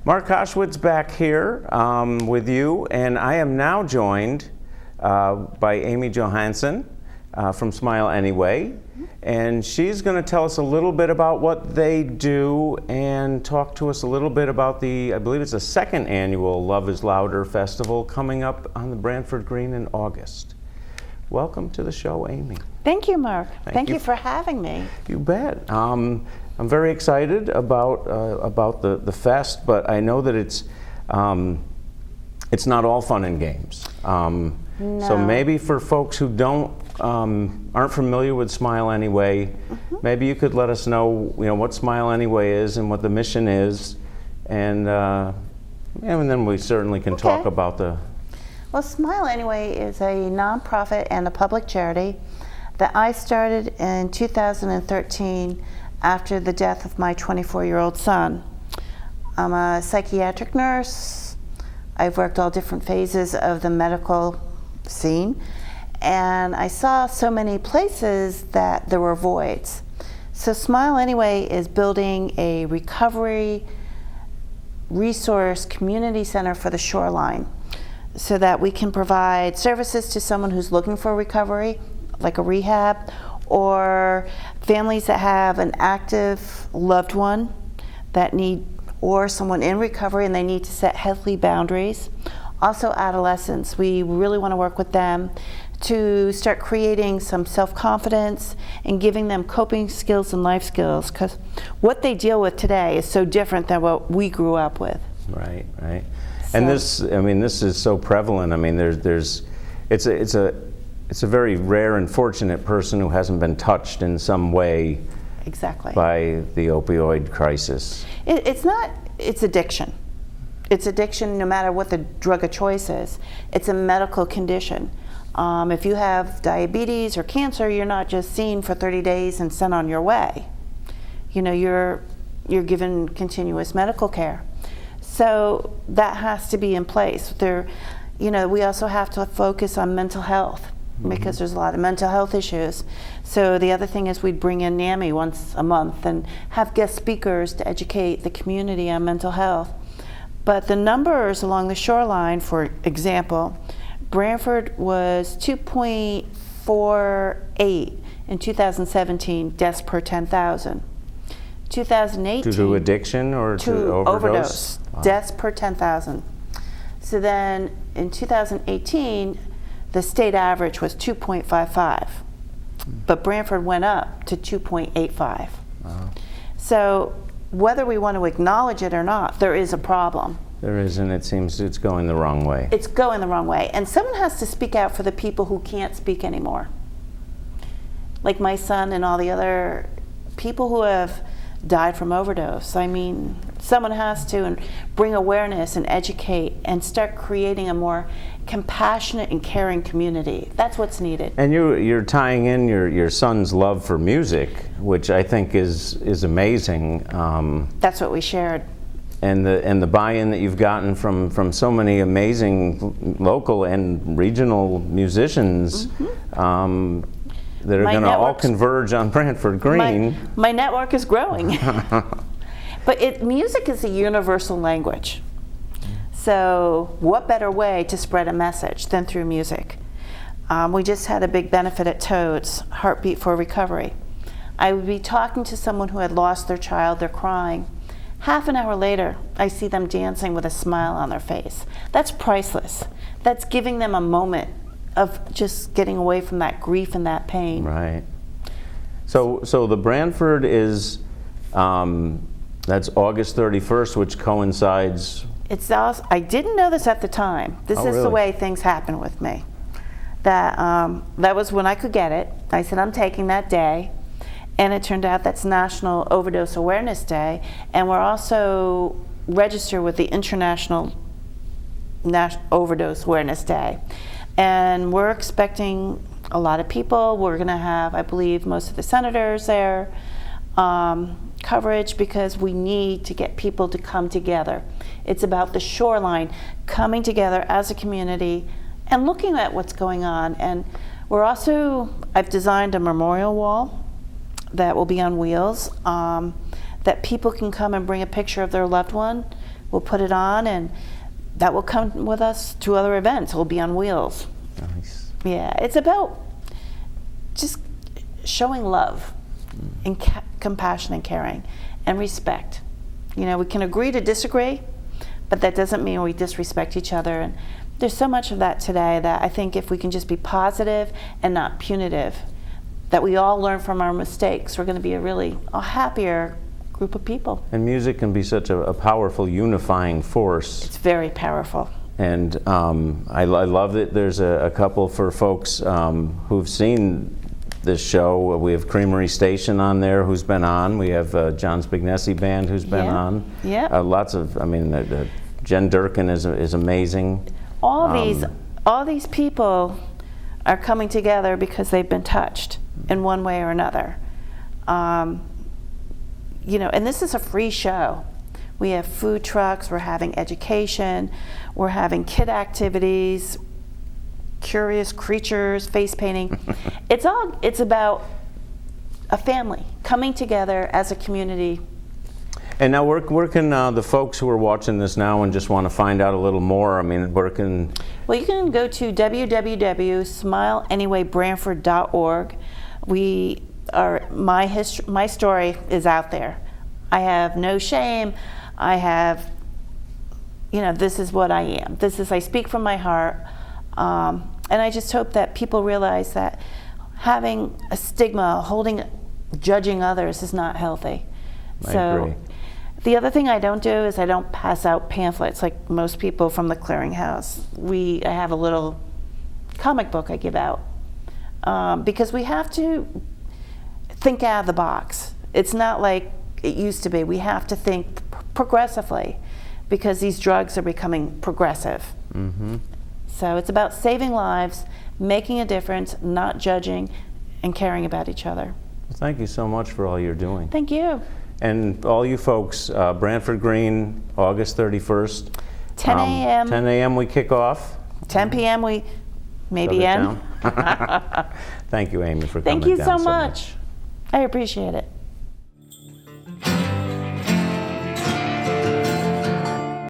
Mark Koshwitz back here with you, and I am now joined by Amy Johansson from Smile Anyway, and she's going to tell us a little bit about what they do and talk to us a little bit about the, I believe it's the second annual Love is Louder Festival coming up on the Branford Green in August. Welcome to the show, Amy. Thank you, Mark. Thank you for having me. You bet. I'm very excited about the fest, but I know that it's not all fun and games. No. So maybe for folks who aren't familiar with Smile Anyway, maybe you could let us know, what Smile Anyway is and what the mission is, and then we certainly can talk about the. Well, Smile Anyway is a nonprofit and a public charity that I started in 2013 after the death of my 24-year-old son. I'm a psychiatric nurse. I've worked all different phases of the medical scene, and I saw so many places that there were voids. So Smile Anyway is building a recovery resource community center for the Shoreline, so that we can provide services to someone who's looking for recovery, like a rehab, or families that have an active loved one that or someone in recovery and they need to set healthy boundaries. Also adolescents, we really want to work with them to start creating some self-confidence and giving them coping skills and life skills, because what they deal with today is so different than what we grew up with. Right. And this is so prevalent. I mean, it's a very rare and fortunate person who hasn't been touched in some way. Exactly. By the opioid crisis. It's addiction. It's addiction no matter what the drug of choice is. It's a medical condition. If you have diabetes or cancer, you're not just seen for 30 days and sent on your way. You're given continuous medical care. So that has to be in place. We also have to focus on mental health, because there's a lot of mental health issues. So the other thing is we'd bring in NAMI once a month and have guest speakers to educate the community on mental health. But the numbers along the shoreline, for example, Branford was 2.48 in 2017 deaths per 10,000. 2018 due to addiction or to overdose? Wow. Deaths per 10,000. So then in 2018 the state average was 2.55, but Branford went up to 2.85. Wow. So whether we want to acknowledge it or not, there is a problem. There is, and it seems it's going the wrong way. It's going the wrong way, and someone has to speak out for the people who can't speak anymore, like my son and all the other people who have died from overdose. I mean, someone has to and bring awareness and educate and start creating a more compassionate and caring community. That's what's needed. And you're tying in your son's love for music, which I think is amazing. That's what we shared. And the buy-in that you've gotten from so many amazing local and regional musicians. That are going to all converge on Branford Green. My network is growing. But music is a universal language. So what better way to spread a message than through music? We just had a big benefit at Toad's, Heartbeat for Recovery. I would be talking to someone who had lost their child, they're crying. Half an hour later, I see them dancing with a smile on their face. That's priceless. That's giving them a moment of just getting away from that grief and that pain. Right. So the Branford is, that's August 31st, which coincides. I didn't know this at the time. This is really? The way things happen with me. That was when I could get it. I said, I'm taking that day. And it turned out that's National Overdose Awareness Day. And we're also registered with the International Overdose Awareness Day. And we're expecting a lot of people. We're going to have, I believe, most of the senators there, coverage, because we need to get people to come together. It's about the Shoreline coming together as a community and looking at what's going on. And I've designed a memorial wall that will be on wheels, that people can come and bring a picture of their loved one We'll put it on, and that will come with us to other events. We'll be on wheels. Nice. Yeah, it's about just showing love and compassion and caring and respect. You know, we can agree to disagree, but that doesn't mean we disrespect each other. And there's so much of that today that I think if we can just be positive and not punitive, that we all learn from our mistakes, we're going to be a happier group of people. And music can be such a powerful unifying force. It's very powerful. And I love that there's a couple for folks who've seen this show. We have Creamery Station on there who's been on. We have John Spignesi Band who's been on. Yeah. Lots of, I mean, Jen Durkin is amazing. All these people are coming together because they've been touched in one way or another. You know, and this is a free show. We have food trucks, we're having education, we're having kid activities, curious creatures, face painting. It's about a family coming together as a community. And now where can the folks who are watching this now and just want to find out a little more, I mean, where can... Well, you can go to www.smileanyway.branford.org. My story is out there. I have no shame. I have, you know, this is what I am. I speak from my heart. And I just hope that people realize that having a stigma, judging others is not healthy. I agree. The other thing I don't do is I don't pass out pamphlets like most people from the clearinghouse. I have a little comic book I give out because we have to think out of the box. It's not like it used to be. We have to think progressively because these drugs are becoming progressive. Mm-hmm. So it's about saving lives, making a difference, not judging, and caring about each other. Well, thank you so much for all you're doing. Thank you. And all you folks, Branford Green, August 31st. 10 a.m. 10 a.m. we kick off. 10 p.m. we maybe end. Thank you, Amy, for coming down. Thank you so much. I appreciate it.